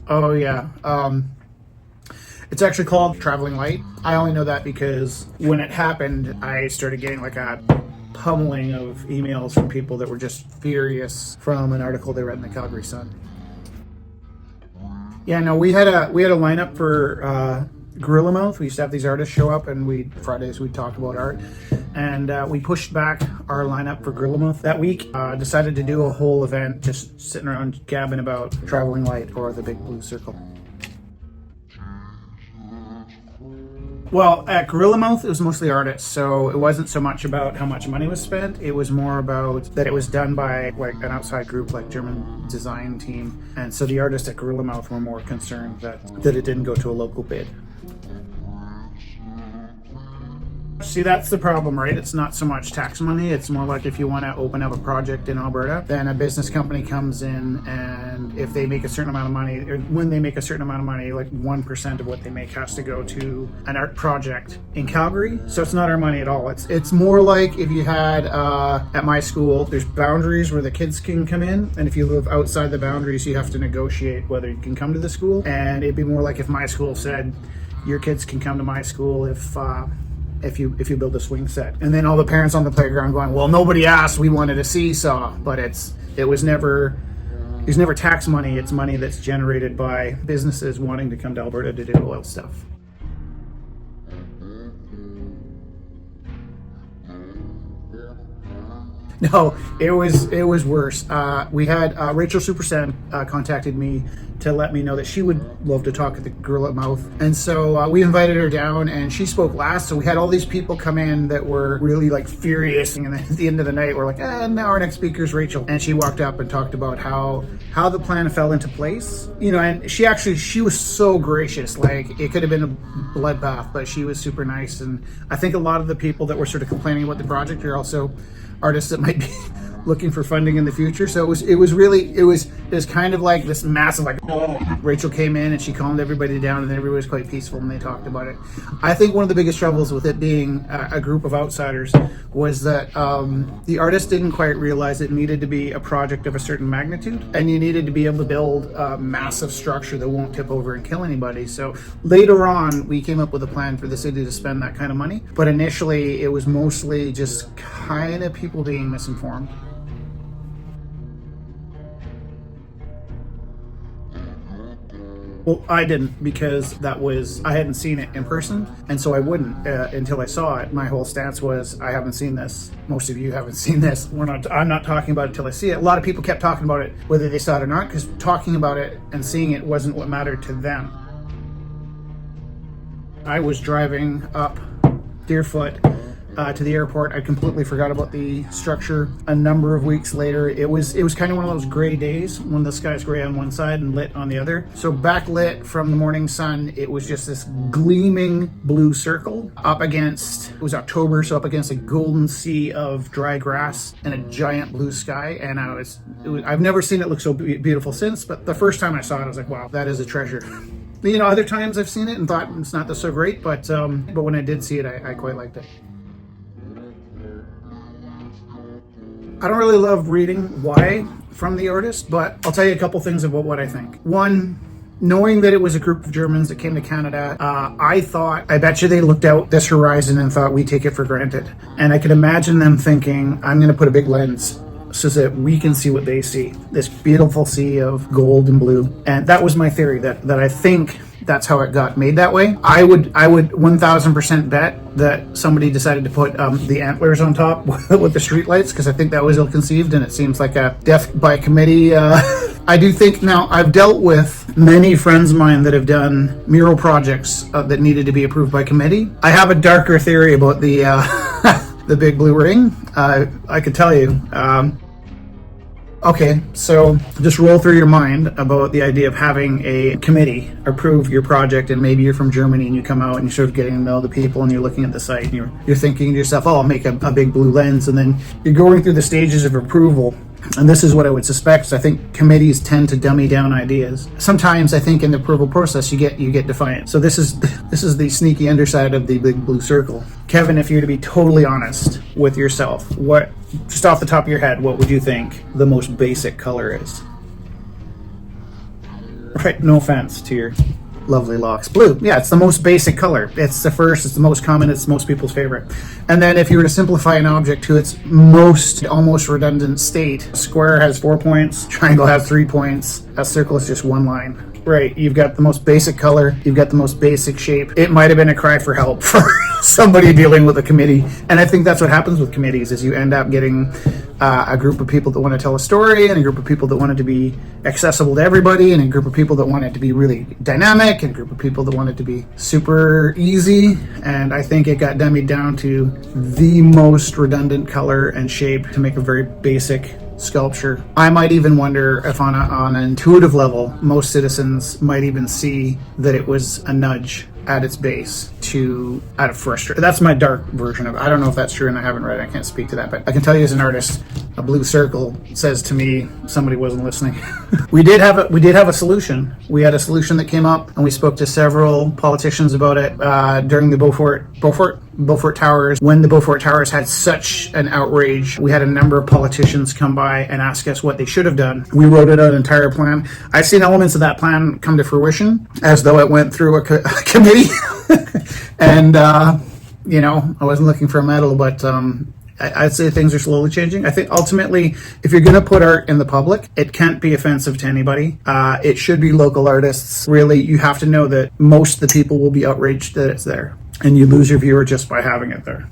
Oh yeah. It's actually called Traveling Light. I only know that because when it happened, I started getting like a pummeling of emails from people that were just furious from an article they read in the Calgary Sun. Yeah, no, we had a lineup for Gorilla Mouth. We used to have these artists show up, and Fridays we talked about art, and we pushed back our lineup for Gorilla Mouth that week. Decided to do a whole event just sitting around gabbing about Traveling Light or the Big Blue Circle. Well, at Gorilla Mouth, it was mostly artists, so it wasn't so much about how much money was spent. It was more about that it was done by like an outside group, like German design team, and so the artists at Gorilla Mouth were more concerned that it didn't go to a local bid. See, that's the problem, right? It's not so much tax money. It's more like if you want to open up a project in Alberta, then a business company comes in, and if they make a certain amount of money, or when they make a certain amount of money, like 1% of what they make has to go to an art project in Calgary. So it's not our money at all. It's more like if you had at my school, there's boundaries where the kids can come in, and if you live outside the boundaries, you have to negotiate whether you can come to the school. And it'd be more like if my school said, your kids can come to my school if you build a swing set, and then all the parents on the playground going, well, nobody asked, we wanted a seesaw. But it was never tax money. It's money that's generated by businesses wanting to come to Alberta to do oil stuff. No, it was worse. We had Rachel Supersan contacted me to let me know that she would love to talk at the Gorilla Mouth, and so we invited her down, and she spoke last. So we had all these people come in that were really like furious, and at the end of the night, we're like, now our next speaker is Rachel, and she walked up and talked about how the plan fell into place. And she was so gracious. Like, it could have been a bloodbath, but she was super nice, and I think a lot of the people that were sort of complaining about the project are also artists that might be looking for funding in the future. So it was kind of like this massive, like, Rachel came in and she calmed everybody down, and then everybody was quite peaceful and they talked about it. I think one of the biggest troubles with it being a group of outsiders was that the artists didn't quite realize it needed to be a project of a certain magnitude, and you needed to be able to build a massive structure that won't tip over and kill anybody. So later on, we came up with a plan for the city to spend that kind of money, but initially it was mostly just kind of people being misinformed. Well, I didn't, because I hadn't seen it in person, and so I wouldn't until I saw it. My whole stance was, I haven't seen this. Most of you haven't seen this. I'm not talking about it until I see it. A lot of people kept talking about it, whether they saw it or not, because talking about it and seeing it wasn't what mattered to them. I was driving up Deerfoot to the airport. I completely forgot about the structure. A number of weeks later, it was kind of one of those gray days when the sky's gray on one side and lit on the other. So backlit from the morning sun, it was just this gleaming blue circle up against, it was October, so up against a golden sea of dry grass and a giant blue sky. And I've never seen it look so beautiful since, but the first time I saw it, I was like, wow, that is a treasure. Other times I've seen it and thought it's not so great, but when I did see it, I quite liked it. I don't really love reading why from the artist, but I'll tell you a couple things about what I think. One, knowing that it was a group of Germans that came to Canada, I bet you they looked out this horizon and thought, we take it for granted. And I could imagine them thinking, I'm going to put a big lens so that we can see what they see, this beautiful sea of gold and blue. And that was my theory, that I think that's how it got made that way. I would 1000% bet that somebody decided to put the antlers on top with the streetlights, because I think that was ill-conceived, and it seems like a death by committee. I do think, now, I've dealt with many friends of mine that have done mural projects that needed to be approved by committee. I have a darker theory about the the Big Blue Ring. I could tell you. Okay, so just roll through your mind about the idea of having a committee approve your project, and maybe you're from Germany and you come out and you're sort of getting to know the people and you're looking at the site and you're thinking to yourself, oh, I'll make a big blue lens, and then you're going through the stages of approval And this is what I would suspect. I think committees tend to dummy down ideas. Sometimes I think in the approval process you get defiant. So this is the sneaky underside of the big blue circle. Kevin, if you're to be totally honest with yourself, what, just off the top of your head, what would you think the most basic color is? Right, no offense to your lovely locks. Blue, yeah, it's the most basic color. It's the first, it's the most common, it's most people's favorite. And then if you were to simplify an object to its most almost redundant state, a square has 4 points, triangle has 3 points, a circle is just 1 line. Right, you've got the most basic color, you've got the most basic shape. It might have been a cry for help for somebody dealing with a committee. And I think that's what happens with committees, is you end up getting a group of people that want to tell a story, and a group of people that want it to be accessible to everybody, and a group of people that want it to be really dynamic, and a group of people that want it to be super easy. And I think it got dummied down to the most redundant color and shape to make a very basic sculpture. I might even wonder if on an intuitive level, most citizens might even see that it was a nudge at its base out of frustration. That's my dark version of it. I don't know if that's true, and I haven't read it. I can't speak to that, but I can tell you as an artist, a blue circle says to me somebody wasn't listening. We did have a solution. We had a solution that came up, and we spoke to several politicians about it during the Beaufort Towers. When the Beaufort Towers had such an outrage, we had a number of politicians come by and ask us what they should have done. We wrote out an entire plan. I've seen elements of that plan come to fruition as though it went through a committee. And, I wasn't looking for a medal, but I'd say things are slowly changing. I think ultimately, if you're going to put art in the public, it can't be offensive to anybody. It should be local artists. Really, you have to know that most of the people will be outraged that it's there, and you lose your viewer just by having it there.